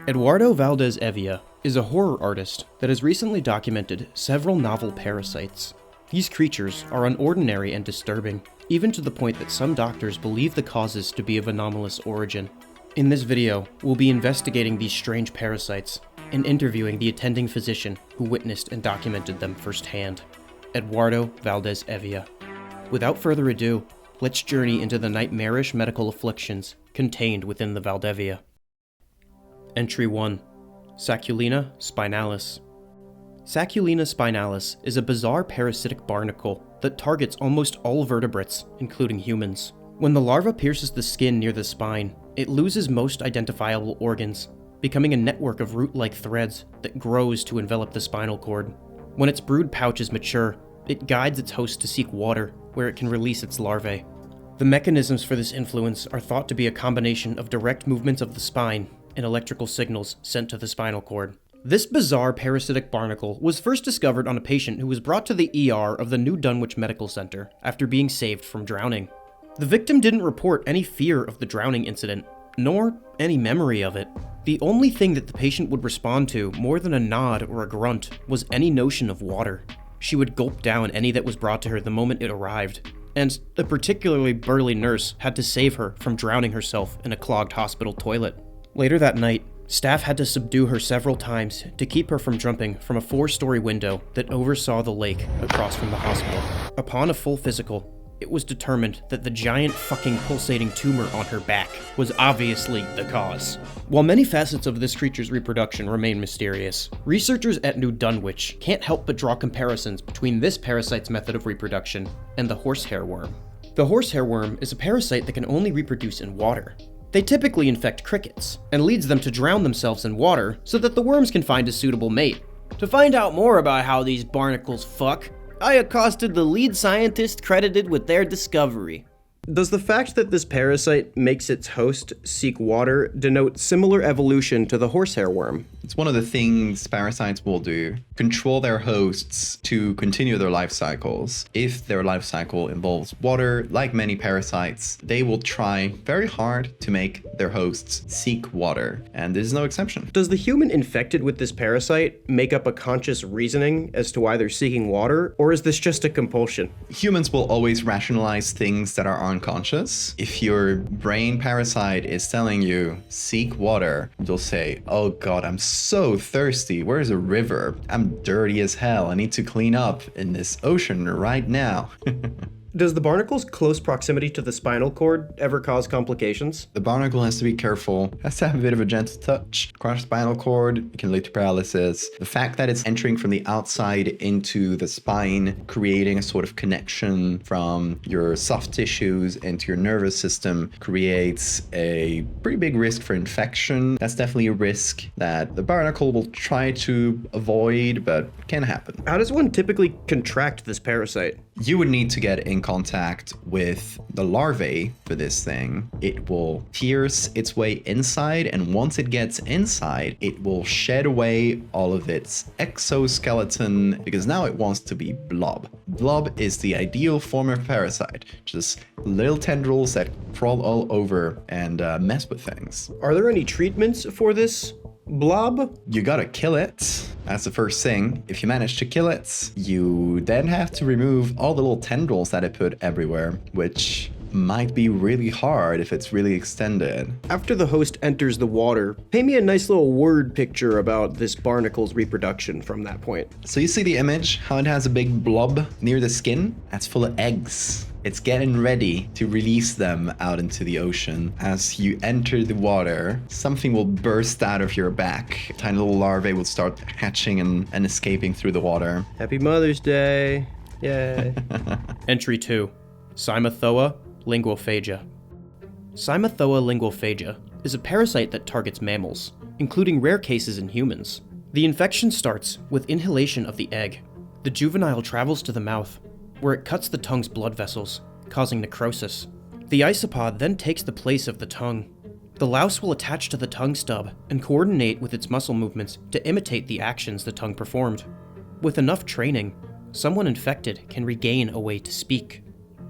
Eduardo Valdés-Hevia is a horror artist that has recently documented several novel parasites. These creatures are unordinary and disturbing, even to the point that some doctors believe the causes to be of anomalous origin. In this video, we'll be investigating these strange parasites and interviewing the attending physician who witnessed and documented them firsthand, Eduardo Valdés-Hevia. Without further ado, let's journey into the nightmarish medical afflictions contained within the Valdevia. Entry 1. Saculina spinalis. Saculina spinalis is a bizarre parasitic barnacle that targets almost all vertebrates, including humans. When the larva pierces the skin near the spine, it loses most identifiable organs, becoming a network of root-like threads that grows to envelop the spinal cord. When its brood pouches mature, it guides its host to seek water, where it can release its larvae. The mechanisms for this influence are thought to be a combination of direct movements of the spine and electrical signals sent to the spinal cord. This bizarre parasitic barnacle was first discovered on a patient who was brought to the ER of the New Dunwich Medical Center after being saved from drowning. The victim didn't report any fear of the drowning incident, nor any memory of it. The only thing that the patient would respond to, more than a nod or a grunt, was any notion of water. She would gulp down any that was brought to her the moment it arrived, and a particularly burly nurse had to save her from drowning herself in a clogged hospital toilet. Later that night, staff had to subdue her several times to keep her from jumping from a 4-story window that oversaw the lake across from the hospital. Upon a full physical, it was determined that the giant fucking pulsating tumor on her back was obviously the cause. While many facets of this creature's reproduction remain mysterious, researchers at New Dunwich can't help but draw comparisons between this parasite's method of reproduction and the horsehair worm. The horsehair worm is a parasite that can only reproduce in water. They typically infect crickets, and leads them to drown themselves in water so that the worms can find a suitable mate. To find out more about how these barnacles fuck, I accosted the lead scientist credited with their discovery. Does the fact that this parasite makes its host seek water denote similar evolution to the horsehair worm? It's one of the things parasites will do. Control their hosts to continue their life cycles. If their life cycle involves water, like many parasites, they will try very hard to make their hosts seek water, and this is no exception. Does the human infected with this parasite make up a conscious reasoning as to why they're seeking water, or is this just a compulsion? Humans will always rationalize things that are unconscious. If your brain parasite is telling you, seek water, you'll say, oh god, I'm so thirsty. Where's a river? I'm dirty as hell. I need to clean up in this ocean right now. Does the barnacle's close proximity to the spinal cord ever cause complications? The barnacle has to be careful, has to have a bit of a gentle touch. Across the spinal cord, it can lead to paralysis. The fact that it's entering from the outside into the spine, creating a sort of connection from your soft tissues into your nervous system, creates a pretty big risk for infection. That's definitely a risk that the barnacle will try to avoid, but can happen. How does one typically contract this parasite? You would need to get in contact with the larvae for this thing. It will pierce its way inside, and once it gets inside, it will shed away all of its exoskeleton because now it wants to be blob. Blob is the ideal form of parasite, just little tendrils that crawl all over and mess with things. Are there any treatments for this blob? You gotta kill it. That's the first thing. If you manage to kill it, you then have to remove all the little tendrils that it put everywhere, which might be really hard if it's really extended. After the host enters the water, paint me a nice little word picture about this barnacle's reproduction from that point. So you see the image, how it has a big blob near the skin? That's full of eggs. It's getting ready to release them out into the ocean. As you enter the water, something will burst out of your back. Tiny little larvae will start hatching and escaping through the water. Happy Mother's Day. Yay. Entry 2. Simoa linguophagia. Simoa linguophagia is a parasite that targets mammals, including rare cases in humans. The infection starts with inhalation of the egg. The juvenile travels to the mouth, where it cuts the tongue's blood vessels, causing necrosis. The isopod then takes the place of the tongue. The louse will attach to the tongue stub and coordinate with its muscle movements to imitate the actions the tongue performed. With enough training, someone infected can regain a way to speak.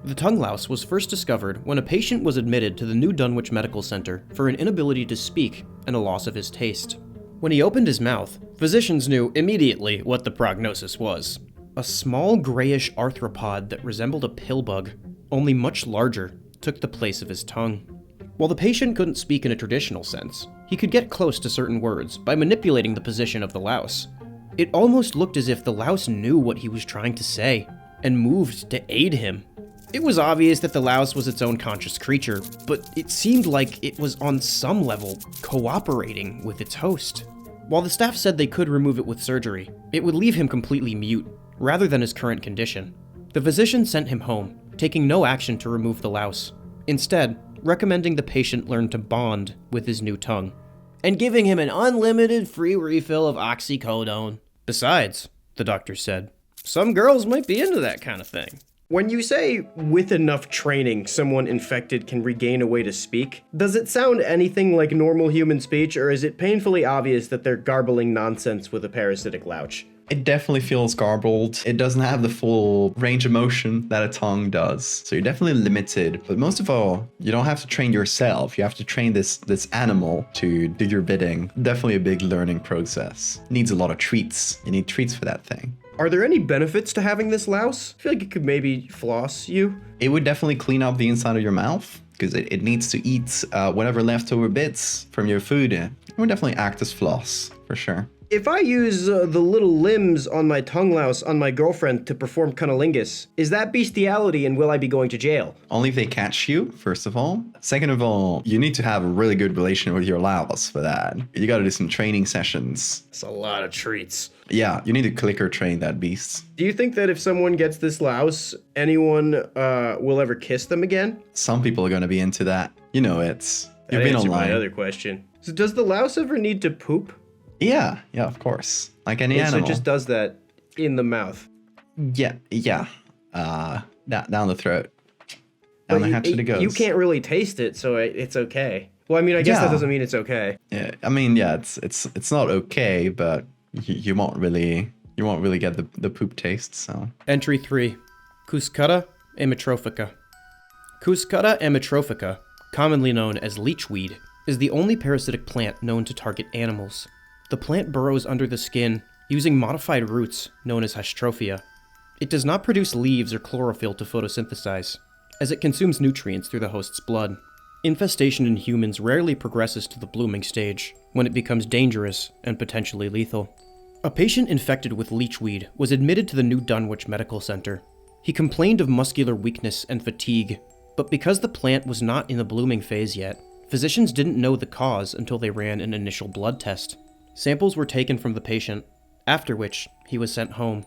The tongue louse was first discovered when a patient was admitted to the New Dunwich Medical Center for an inability to speak and a loss of his taste. When he opened his mouth, physicians knew immediately what the prognosis was. A small grayish arthropod that resembled a pill bug, only much larger, took the place of his tongue. While the patient couldn't speak in a traditional sense, he could get close to certain words by manipulating the position of the louse. It almost looked as if the louse knew what he was trying to say, and moved to aid him. It was obvious that the louse was its own conscious creature, but it seemed like it was on some level cooperating with its host. While the staff said they could remove it with surgery, it would leave him completely mute, rather than his current condition. The physician sent him home, taking no action to remove the louse, instead recommending the patient learn to bond with his new tongue, and giving him an unlimited free refill of oxycodone. Besides, the doctor said, some girls might be into that kind of thing. When you say, with enough training, someone infected can regain a way to speak, does it sound anything like normal human speech, or is it painfully obvious that they're garbling nonsense with a parasitic louch? It definitely feels garbled. It doesn't have the full range of motion that a tongue does. So you're definitely limited. But most of all, you don't have to train yourself. You have to train this animal to do your bidding. Definitely a big learning process. Needs a lot of treats. You need treats for that thing. Are there any benefits to having this louse? I feel like it could maybe floss you. It would definitely clean up the inside of your mouth, because it needs to eat whatever leftover bits from your food. It would definitely act as floss, for sure. If I use the little limbs on my tongue louse on my girlfriend to perform cunnilingus, is that bestiality and will I be going to jail? Only if they catch you, first of all. Second of all, you need to have a really good relation with your louse for that. You gotta do some training sessions. That's a lot of treats. Yeah, you need to clicker train that beast. Do you think that if someone gets this louse, anyone will ever kiss them again? Some people are gonna be into that. You know it. You've been online. My other question. So does the louse ever need to poop? Yeah, of course. Like any animal. So it just does that in the mouth? Yeah. Down the throat. Down the hatchet it goes. You can't really taste it, so it's okay. Well, I mean, I guess that doesn't mean it's okay. Yeah, I mean, yeah, it's not okay, but you won't really get the poop taste, so. Entry 3. Cusca emitrophica. Cusca emitrophica, commonly known as leechweed, is the only parasitic plant known to target animals. The plant burrows under the skin, using modified roots known as hysterophia. It does not produce leaves or chlorophyll to photosynthesize, as it consumes nutrients through the host's blood. Infestation in humans rarely progresses to the blooming stage, when it becomes dangerous and potentially lethal. A patient infected with leechweed was admitted to the New Dunwich Medical Center. He complained of muscular weakness and fatigue, but because the plant was not in the blooming phase yet, physicians didn't know the cause until they ran an initial blood test. Samples were taken from the patient, after which he was sent home.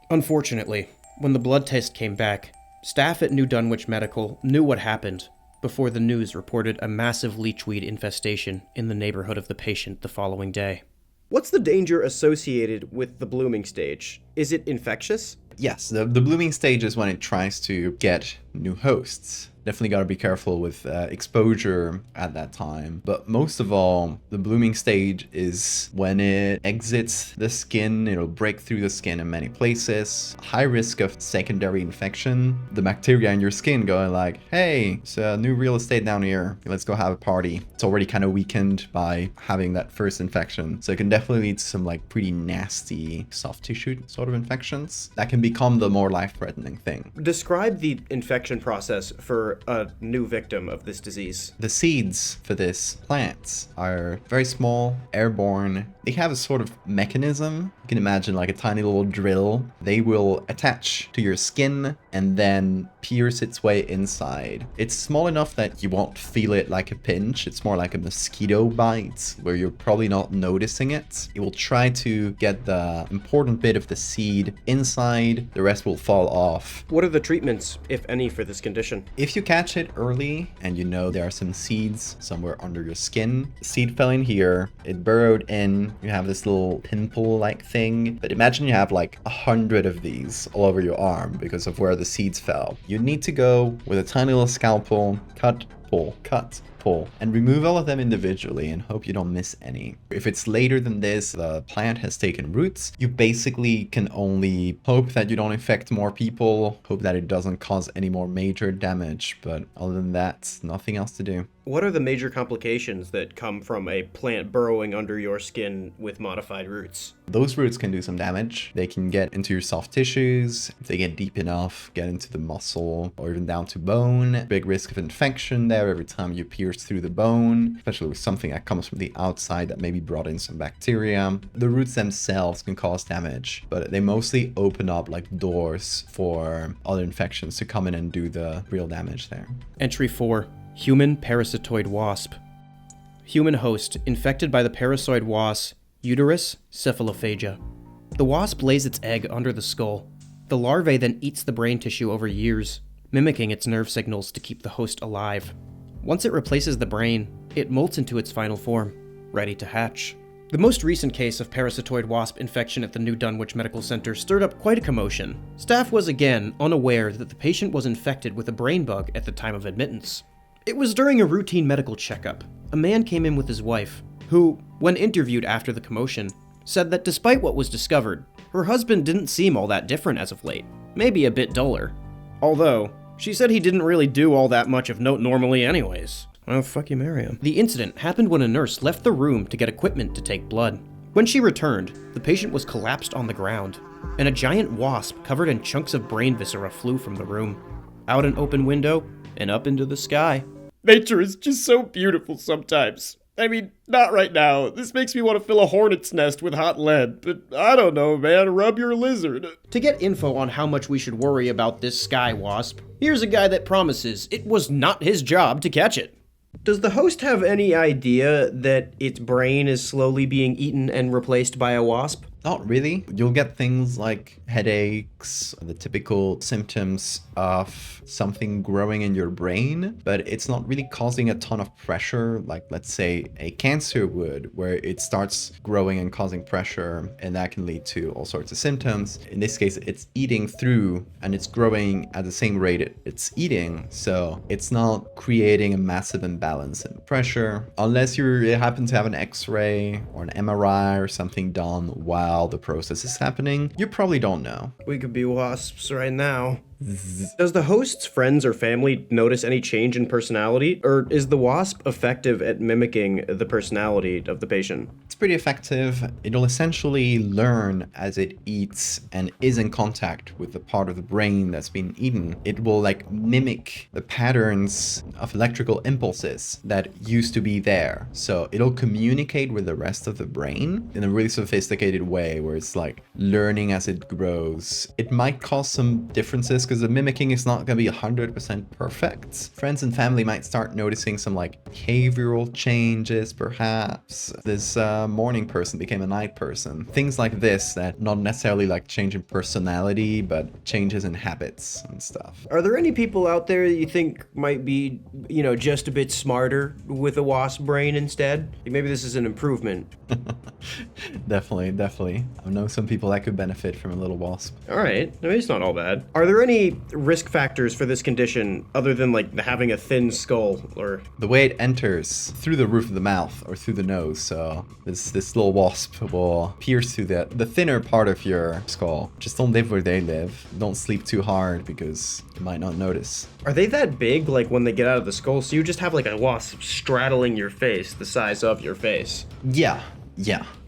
Unfortunately, when the blood test came back, staff at New Dunwich Medical knew what happened before the news reported a massive leechweed infestation in the neighborhood of the patient the following day. What's the danger associated with the blooming stage? Is it infectious? Yes, the blooming stage is when it tries to get new hosts. Definitely got to be careful with exposure at that time. But most of all, the blooming stage is when it exits the skin. It'll break through the skin in many places. High risk of secondary infection. The bacteria in your skin going like, hey, it's a new real estate down here. Let's go have a party. It's already kind of weakened by having that first infection. So it can definitely lead to some like pretty nasty soft tissue sort of infections that can become the more life-threatening thing. Describe the infection process for a new victim of this disease. The seeds for this plant are very small, airborne. They have a sort of mechanism. You can imagine like a tiny little drill. They will attach to your skin and then pierce its way inside. It's small enough that you won't feel it like a pinch. It's more like a mosquito bite where you're probably not noticing it. It will try to get the important bit of the seed inside. The rest will fall off. What are the treatments, if any, for this condition? If you catch it early and you know there are some seeds somewhere under your skin, the seed fell in here, it burrowed in, you have this little pimple-like thing, but imagine you have like 100 of these all over your arm because of where the seeds fell. You need to go with a tiny little scalpel, cut, pull, cut, pull and remove all of them individually and hope you don't miss any. If it's later than this, the plant has taken roots, you basically can only hope that you don't infect more people, hope that it doesn't cause any more major damage, but other than that, nothing else to do. What are the major complications that come from a plant burrowing under your skin with modified roots? Those roots can do some damage. They can get into your soft tissues. If they get deep enough, get into the muscle or even down to bone. Big risk of infection there every time you pierce through the bone, especially with something that comes from the outside that maybe brought in some bacteria. The roots themselves can cause damage, but they mostly open up like doors for other infections to come in and do the real damage there. Entry 4. Human parasitoid wasp. Human host infected by the parasitoid wasp, uterus cephalophaga. The wasp lays its egg under the skull. The larvae then eats the brain tissue over years, mimicking its nerve signals to keep the host alive. Once it replaces the brain, it molts into its final form, ready to hatch. The most recent case of parasitoid wasp infection at the New Dunwich Medical Center stirred up quite a commotion. Staff was again unaware that the patient was infected with a brain bug at the time of admittance. It was during a routine medical checkup. A man came in with his wife, who, when interviewed after the commotion, said that despite what was discovered, her husband didn't seem all that different as of late, maybe a bit duller. Although, she said he didn't really do all that much of note normally anyways. Oh, fuck you, marry him. The incident happened when a nurse left the room to get equipment to take blood. When she returned, the patient was collapsed on the ground, and a giant wasp covered in chunks of brain viscera flew from the room, out an open window, and up into the sky. Nature is just so beautiful sometimes. I mean, not right now. This makes me want to fill a hornet's nest with hot lead, but I don't know, man, rub your lizard. To get info on how much we should worry about this sky wasp, here's a guy that promises it was not his job to catch it. Does the host have any idea that its brain is slowly being eaten and replaced by a wasp? Not really. You'll get things like headaches, the typical symptoms of something growing in your brain, but it's not really causing a ton of pressure, like let's say a cancer would, where it starts growing and causing pressure, and that can lead to all sorts of symptoms. In this case, it's eating through and it's growing at the same rate it's eating, so it's not creating a massive imbalance in pressure, unless you happen to have an X-ray or an MRI or something done while the process is happening. You probably don't know. We could be wasps right now. Does the host's friends or family notice any change in personality, or is the wasp effective at mimicking the personality of the patient? It's pretty effective. It'll essentially learn as it eats and is in contact with the part of the brain that's been eaten. It will like mimic the patterns of electrical impulses that used to be there. So it'll communicate with the rest of the brain in a really sophisticated way where it's like learning as it grows. It might cause some differences because the mimicking is not going to be 100% perfect. Friends and family might start noticing some like behavioral changes, perhaps. This morning person became a night person. Things like this that not necessarily like change in personality, but changes in habits and stuff. Are there any people out there that you think might be, just a bit smarter with a wasp brain instead? Maybe this is an improvement. Definitely. I know some people that could benefit from a little wasp. All right. I mean, it's not all bad. Are there any risk factors for this condition other than like having a thin skull or the way it enters through the roof of the mouth or through the nose? So this little wasp will pierce through the thinner part of your skull. Just don't live where they live. Don't sleep too hard because you might not notice. Are they that big, like when they get out of the skull? So you just have like a wasp straddling your face, the size of your face? Yeah.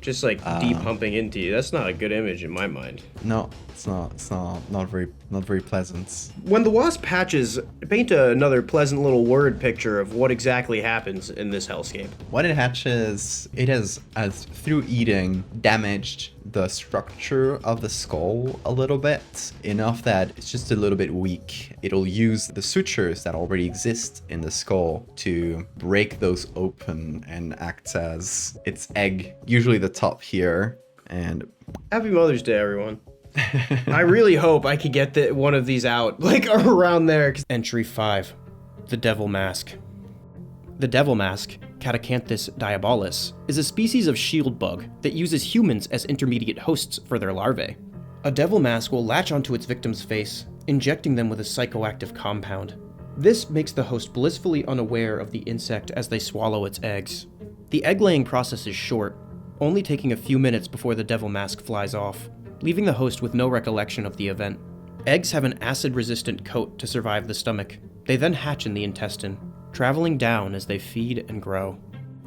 Just like deep humping into you. That's not a good image in my mind. No, it's not. It's not very pleasant. When the wasp hatches, paint another pleasant little word picture of what exactly happens in this hellscape. When it hatches, it has, as through eating, damaged the structure of the skull a little bit, enough that it's just a little bit weak. It'll use the sutures that already exist in the skull to break those open and act as its egg, usually the top here. And Happy Mother's Day, everyone. I really hope I could get one of these out, like around there. Entry 5. The Devil Mask. The devil mask, Catacanthus diabolus, is a species of shield bug that uses humans as intermediate hosts for their larvae. A devil mask will latch onto its victim's face, injecting them with a psychoactive compound. This makes the host blissfully unaware of the insect as they swallow its eggs. The egg-laying process is short, only taking a few minutes before the devil mask flies off, leaving the host with no recollection of the event. Eggs have an acid-resistant coat to survive the stomach. They then hatch in the intestine, traveling down as they feed and grow.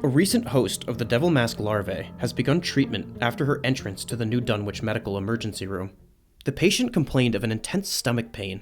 A recent host of the devil mask larvae has begun treatment after her entrance to the New Dunwich Medical Emergency Room. The patient complained of an intense stomach pain,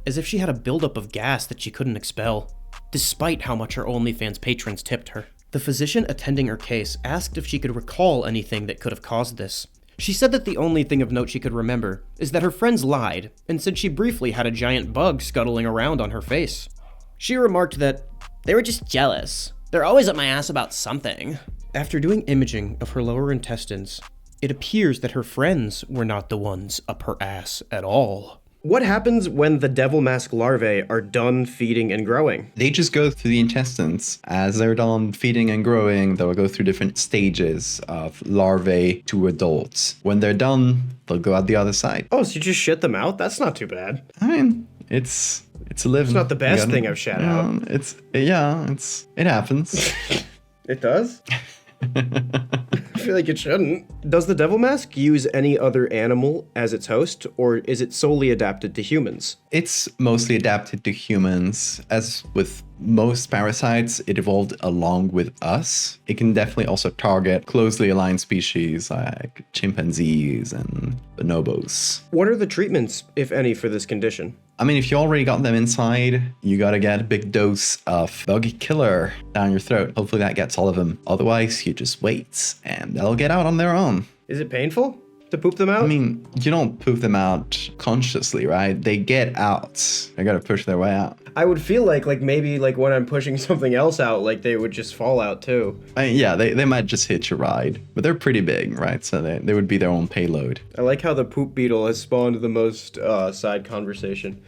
as if she had a buildup of gas that she couldn't expel, despite how much her OnlyFans patrons tipped her. The physician attending her case asked if she could recall anything that could have caused this. She said that the only thing of note she could remember is that her friends lied and said she briefly had a giant bug scuttling around on her face. She remarked that they were just jealous. They're always up my ass about something. After doing imaging of her lower intestines, it appears that her friends were not the ones up her ass at all. What happens when the devil mask larvae are done feeding and growing? They just go through the intestines. As they're done feeding and growing, they'll go through different stages of larvae to adults. When they're done, they'll go out the other side. Oh, so you just shit them out? That's not too bad. I mean, it's a living. It's not the best thing I've shat out. It happens. It does? I feel like it shouldn't. Does the devil mask use any other animal as its host, or is it solely adapted to humans? It's mostly adapted to humans. As with most parasites, it evolved along with us. It can definitely also target closely aligned species like chimpanzees and bonobos. What are the treatments, if any, for this condition? I mean, if you already got them inside, you gotta get a big dose of bug killer down your throat. Hopefully that gets all of them. Otherwise, you just wait and they'll get out on their own. Is it painful to poop them out? I mean, you don't poop them out consciously, right? They get out. They gotta push their way out. I would feel like maybe when I'm pushing something else out, they would just fall out too. I mean, yeah, they might just hitch a ride, but they're pretty big, right? So they would be their own payload. I like how the poop beetle has spawned the most side conversation.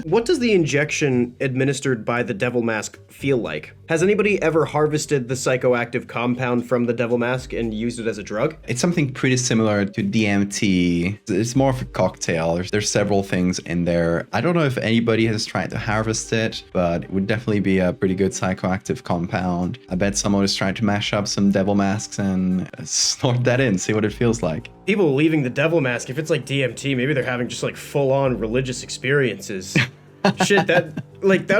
What does the injection administered by the devil mask feel like? Has anybody ever harvested the psychoactive compound from the devil mask and used it as a drug? It's something pretty similar to DMT. It's more of a cocktail. There's several things in there. I don't know if anybody has tried to harvest it, but it would definitely be a pretty good psychoactive compound. I bet someone is trying to mash up some devil masks and snort that in, see what it feels like. People leaving the devil mask, if it's like DMT, maybe they're having just full-on religious experiences. Shit, that'd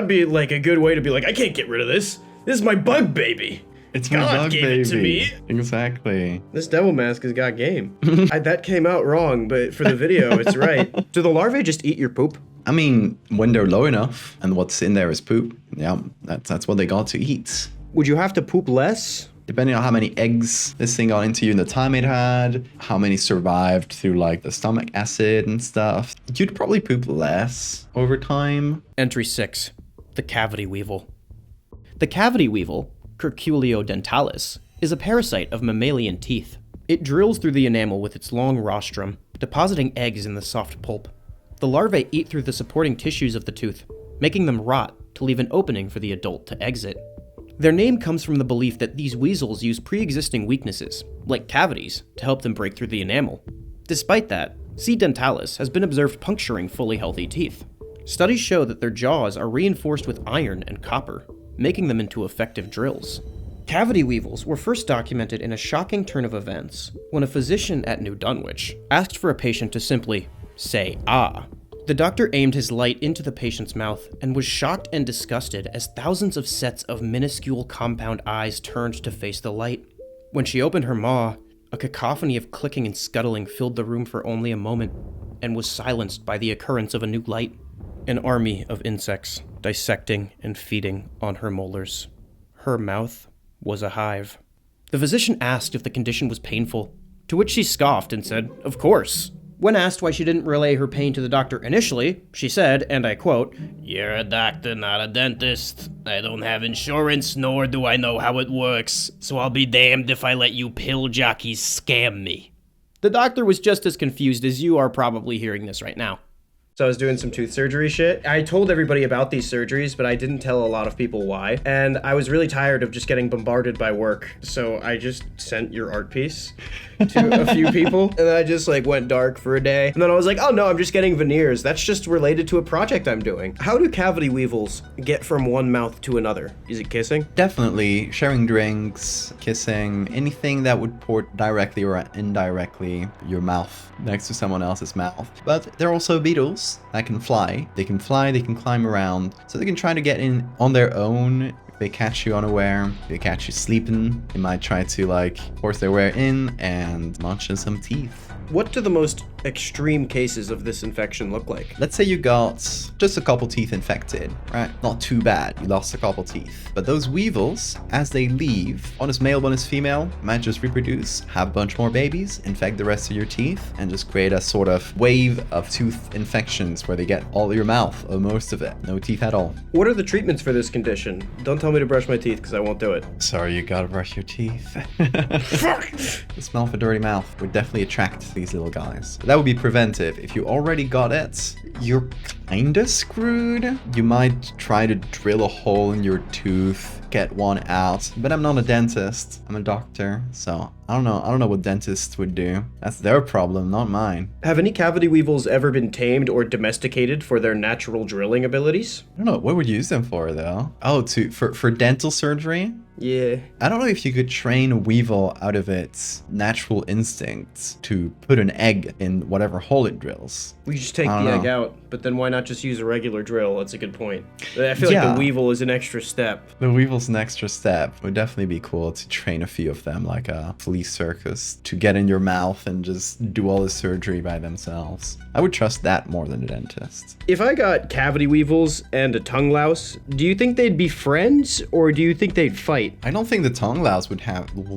be a good way to be I can't get rid of this. This is my bug baby. It's my bug gave baby. It to me. Exactly. This devil mask has got game. That came out wrong, but for the video, it's right. Do the larvae just eat your poop? I mean, when they're low enough and what's in there is poop, yeah, that's what they got to eat. Would you have to poop less? Depending on how many eggs this thing got into you in the time it had, how many survived through the stomach acid and stuff, you'd probably poop less over time. Entry 6. The cavity weevil. The cavity weevil, Curculio dentalis, is a parasite of mammalian teeth. It drills through the enamel with its long rostrum, depositing eggs in the soft pulp. The larvae eat through the supporting tissues of the tooth, making them rot to leave an opening for the adult to exit. Their name comes from the belief that these weasels use pre-existing weaknesses, like cavities, to help them break through the enamel. Despite that, C. dentalis has been observed puncturing fully healthy teeth. Studies show that their jaws are reinforced with iron and copper, making them into effective drills. Cavity weevils were first documented in a shocking turn of events when a physician at New Dunwich asked for a patient to simply say ah. The doctor aimed his light into the patient's mouth and was shocked and disgusted as thousands of sets of minuscule compound eyes turned to face the light. When she opened her maw, a cacophony of clicking and scuttling filled the room for only a moment and was silenced by the occurrence of a new light. An army of insects dissecting and feeding on her molars. Her mouth was a hive. The physician asked if the condition was painful, to which she scoffed and said, "Of course." When asked why she didn't relay her pain to the doctor initially, she said, and I quote, "You're a doctor, not a dentist. I don't have insurance, nor do I know how it works, so I'll be damned if I let you pill jockeys scam me." The doctor was just as confused as you are probably hearing this right now. So I was doing some tooth surgery shit. I told everybody about these surgeries, but I didn't tell a lot of people why. And I was really tired of just getting bombarded by work. So I just sent your art piece to a few people. And I just like went dark for a day. And then I was like, oh no, I'm just getting veneers. That's just related to a project I'm doing. How do cavity weevils get from one mouth to another? Is it kissing? Definitely sharing drinks, kissing, anything that would port directly or indirectly your mouth next to someone else's mouth. But there are also beetles that can fly. They can fly, they can climb around, so they can try to get in on their own. If they catch you unaware, they catch you sleeping, they might try to like force their way in and munch in some teeth. What do the most extreme cases of this infection look like? Let's say you got just a couple teeth infected, right? Not too bad, you lost a couple teeth. But those weevils, as they leave, one is male, one is female, might just reproduce, have a bunch more babies, infect the rest of your teeth, and just create a sort of wave of tooth infections where they get all your mouth, or most of it. No teeth at all. What are the treatments for this condition? Don't tell me to brush my teeth because I won't do it. Sorry, you gotta brush your teeth. The smell of a dirty mouth would definitely attract these little guys. That would be preventive. If you already got it, you're kinda screwed. You might try to drill a hole in your tooth, get one out, but I'm not a dentist. I'm a doctor, so I don't know what dentists would do. That's their problem, not mine. Have any cavity weevils ever been tamed or domesticated for their natural drilling abilities? I don't know, what would you use them for though? Oh, for dental surgery? Yeah. I don't know if you could train a weevil out of its natural instincts to put an egg in whatever hole it drills. We just take the egg out, but then why not just use a regular drill? That's a good point. I feel like the weevil is an extra step. The weevil's an extra step. It would definitely be cool to train a few of them like a flea circus to get in your mouth and just do all the surgery by themselves. I would trust that more than a dentist. If I got cavity weevils and a tongue louse, do you think they'd be friends or do you think they'd fight? I don't think the tongue louse would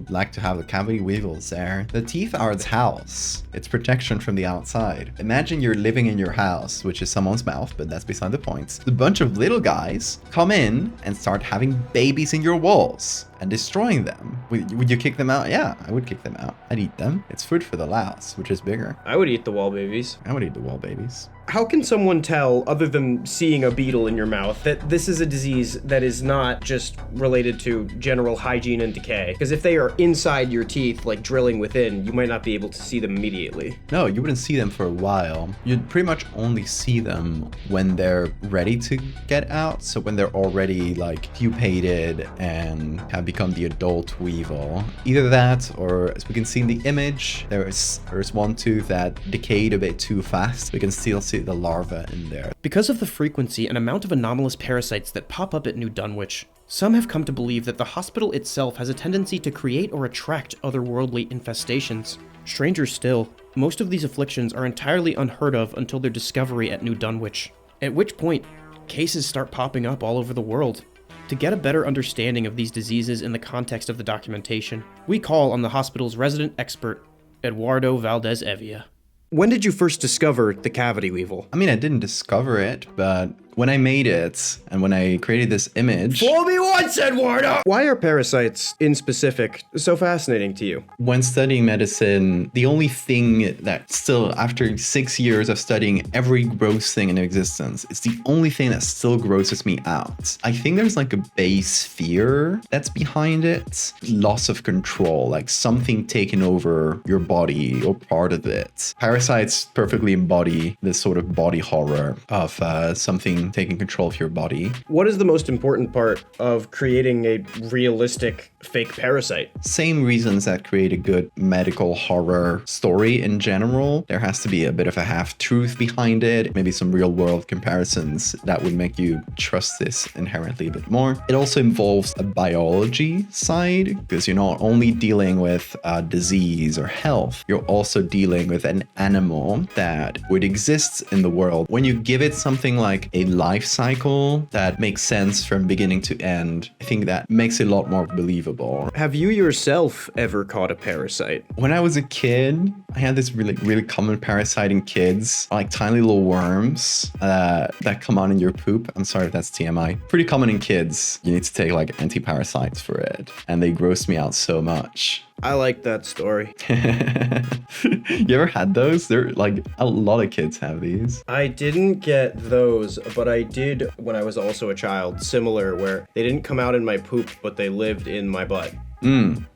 like to have the cavity weevils there. The teeth are its house. It's protection from the outside. Imagine you're living in your house, which is someone's mouth, but that's beside the point. A bunch of little guys come in and start having babies in your walls and destroying them. Would you kick them out? Yeah, I would kick them out. I'd eat them. It's food for the louse, which is bigger. I would eat the wall babies. I would eat the wall babies. How can someone tell, other than seeing a beetle in your mouth, that this is a disease that is not just related to general hygiene and decay? Because if they are inside your teeth, like drilling within, you might not be able to see them immediately. No, you wouldn't see them for a while. You'd pretty much only see them when they're ready to get out. So when they're already like pupated and have become the adult weevil. Either that, or as we can see in the image, there's one tooth that decayed a bit too fast. We can still see the larva in there. Because of the frequency and amount of anomalous parasites that pop up at New Dunwich, some have come to believe that the hospital itself has a tendency to create or attract otherworldly infestations. Stranger still, most of these afflictions are entirely unheard of until their discovery at New Dunwich, at which point, cases start popping up all over the world. To get a better understanding of these diseases in the context of the documentation, we call on the hospital's resident expert, Eduardo Valdés-Hevia. When did you first discover the cavity weevil? I mean, I didn't discover it, but when I made it and when I created this image... Fool me once, Eduardo! Why are parasites, in specific, so fascinating to you? When studying medicine, the only thing that still, after 6 years of studying every gross thing in existence, it's the only thing that still grosses me out. I think there's like a base fear that's behind it. Loss of control, like something taking over your body or part of it. Parasites perfectly embody this sort of body horror of something taking control of your body. What is the most important part of creating a realistic fake parasite? Same reasons that create a good medical horror story in general. There has to be a bit of a half-truth behind it, maybe some real-world comparisons that would make you trust this inherently a bit more. It also involves a biology side, because you're not only dealing with disease or health, you're also dealing with an animal that would exist in the world. When you give it something like a life cycle that makes sense from beginning to end, I think that makes it a lot more believable. Have you yourself ever caught a parasite? When I was a kid, I had this really common parasite in kids, like tiny little worms that come out in your poop. I'm sorry if that's TMI. Pretty common in kids. You need to take like anti-parasites for it. And they gross me out so much. I like that story. You ever had those? They're like a lot of kids have these. I didn't get those, but I did when I was also a child, similar, where they didn't come out in my poop, but they lived in my butt.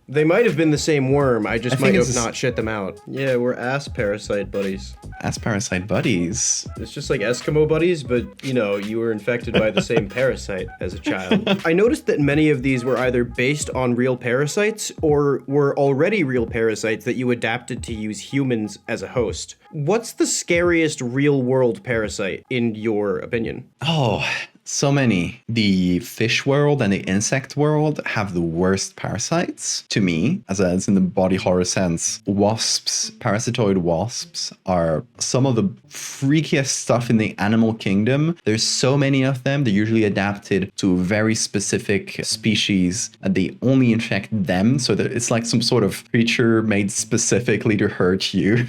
They might have been the same worm. I just might have not shit them out. Yeah, we're ass parasite buddies. Ass parasite buddies. It's just like Eskimo buddies, but you know, you were infected by the same parasite as a child. I noticed that many of these were either based on real parasites or were already real parasites that you adapted to use humans as a host. What's the scariest real world parasite in your opinion? Oh, so many. The fish world and the insect world have the worst parasites to me, as in the body horror sense. Wasps, parasitoid wasps, are some of the freakiest stuff in the animal kingdom. There's so many of them. They're usually adapted to a very specific species, and they only infect them. So that it's like some sort of creature made specifically to hurt you.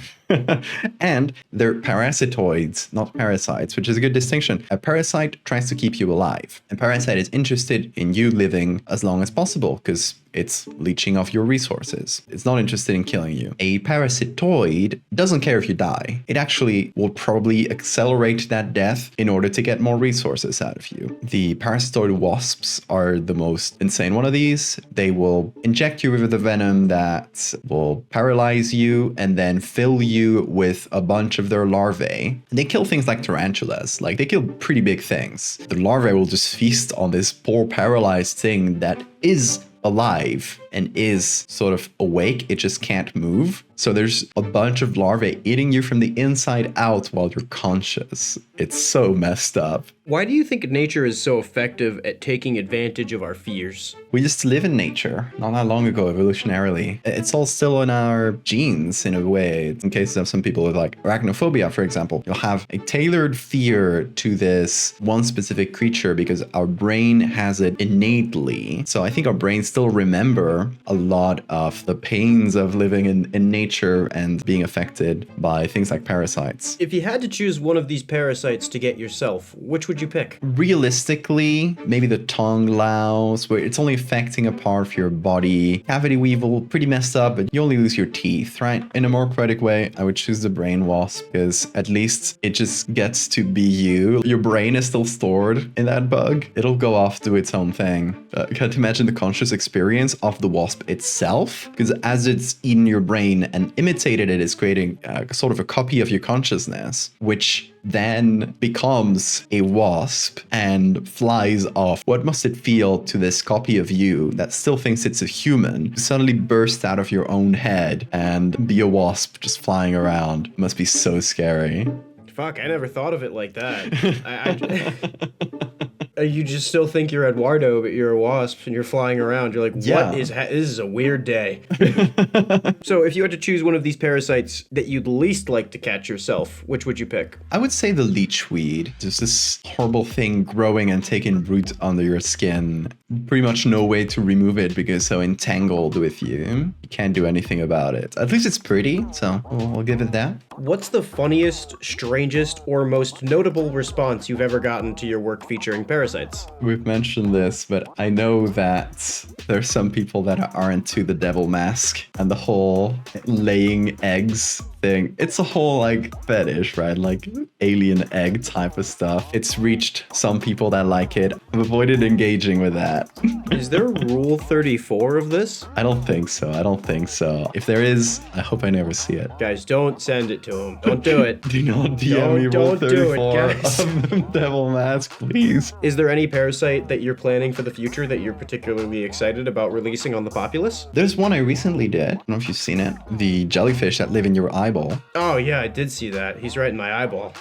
And they're parasitoids, not parasites, which is a good distinction. A parasite tries to keep you alive. A parasite is interested in you living as long as possible because it's leeching off your resources. It's not interested in killing you. A parasitoid doesn't care if you die. It actually will probably accelerate that death in order to get more resources out of you. The parasitoid wasps are the most insane one of these. They will inject you with the venom that will paralyze you and then fill you with a bunch of their larvae. They kill things like tarantulas. Like, they kill pretty big things. The larvae will just feast on this poor paralyzed thing that is alive and is sort of awake. It just can't move. So there's a bunch of larvae eating you from the inside out while you're conscious. It's so messed up. Why do you think nature is so effective at taking advantage of our fears? We used to live in nature not that long ago, evolutionarily. It's all still in our genes in a way. In cases of some people with like arachnophobia, for example, you'll have a tailored fear to this one specific creature because our brain has it innately. So I think our brains still remember a lot of the pains of living in nature and being affected by things like parasites. If you had to choose one of these parasites to get yourself, which would you pick? Realistically, maybe the tongue louse, where it's only affecting a part of your body. Cavity weevil, pretty messed up, but you only lose your teeth, right? In a more poetic way, I would choose the brain wasp because at least it just gets to be you. Your brain is still stored in that bug. It'll go off, do its own thing. Can't imagine the conscious experience of the wasp itself, because as it's eaten your brain and imitated it, it's creating sort of a copy of your consciousness, which then becomes a wasp and flies off. What must it feel to this copy of you that still thinks it's a human to suddenly burst out of your own head and be a wasp just flying around? It must be so scary. Fuck, I never thought of it like that. You just still think you're Eduardo, but you're a wasp and you're flying around. You're like, what is this is a weird day. So if you had to choose one of these parasites that you'd least like to catch yourself, which would you pick? I would say the leechweed. There's this horrible thing growing and taking root under your skin. Pretty much no way to remove it because it's so entangled with you. You can't do anything about it. At least it's pretty, so I'll give it that. What's the funniest, strangest, or most notable response you've ever gotten to your work featuring parasites? We've mentioned this, but I know that there's some people that are into the devil mask and the whole laying eggs thing. It's a whole like fetish, right? Like alien egg type of stuff. It's reached some people that like it. I've avoided engaging with that. Is there Rule 34 of this? I don't think so. If there is, I hope I never see it. Guys, don't send it to him. Don't do it. Do not DM me Rule 34 of Devil Mask, please. Is there any parasite that you're planning for the future that you're particularly excited about releasing on the populace? There's one I recently did. I don't know if you've seen it. The jellyfish that live in your eyeball. Oh yeah, I did see that. He's right in my eyeball.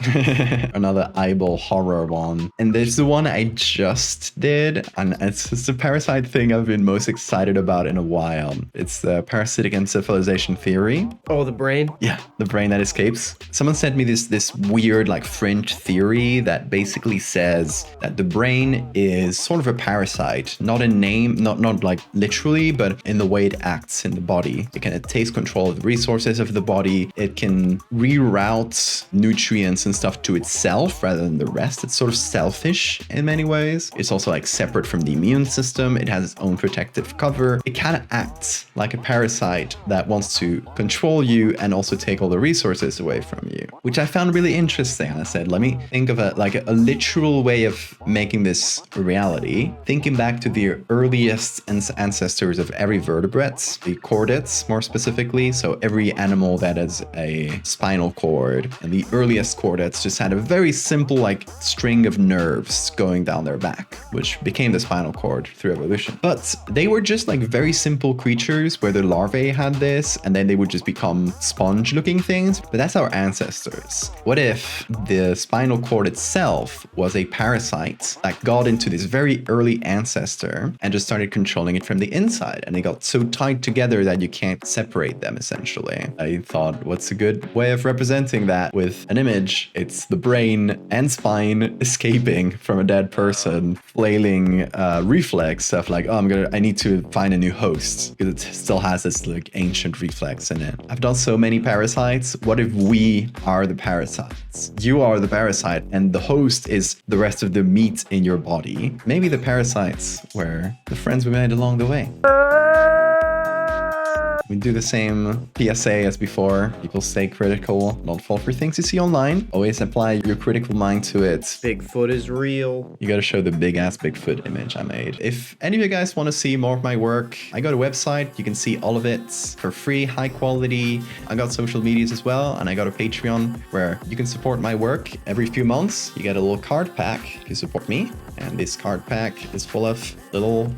Another eyeball horror one. And there's the one I just did, and it's a parasite thing I've been most excited about in a while. It's the parasitic encephalization theory. Oh, the brain? Yeah, the brain that escapes. Someone sent me this weird like fringe theory that basically says that the brain is sort of a parasite, not in name, not like literally, but in the way it acts in the body. It takes control of the resources of the body. it can reroute nutrients and stuff to itself rather than the rest. It's sort of selfish in many ways. It's also like separate from the immune system. It has its own protective cover. It kind of acts like a parasite that wants to control you and also take all the resources away from you, which I found really interesting. I said, let me think of a literal way of making this a reality. Thinking back to the earliest ancestors of every vertebrate, the chordates more specifically, so every animal that has a spinal cord, and the earliest chordates just had a very simple like string of nerves going down their back, which became the spinal cord through evolution. But they were just like very simple creatures where the larvae had this, and then they would just become sponge-looking things. But that's our ancestors. What if the spinal cord itself was a parasite that got into this very early ancestor and just started controlling it from the inside, and they got so tied together that you can't separate them, essentially? I thought, what's a good way of representing that with an image? It's the brain and spine escaping from a dead person, flailing reflex stuff like, oh, I need to find a new host because it still has this like ancient reflex in it. I've done so many parasites. What if we are the parasites? You are the parasite and the host is the rest of the meat in your body. Maybe the parasites were the friends we made along the way. We do the same PSA as before. People stay critical, not fall for things you see online. Always apply your critical mind to it. Bigfoot is real. You gotta show the big ass Bigfoot image I made. If any of you guys want to see more of my work, I got a website. You can see all of it for free, high quality. I got social medias as well, and I got a Patreon where you can support my work. Every few months, you get a little card pack if you support me. And this card pack is full of little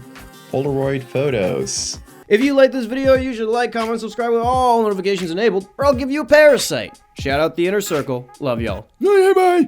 Polaroid photos. If you like this video, you should like, comment, subscribe with all notifications enabled, or I'll give you a parasite. Shout out the inner circle. Love y'all. Bye.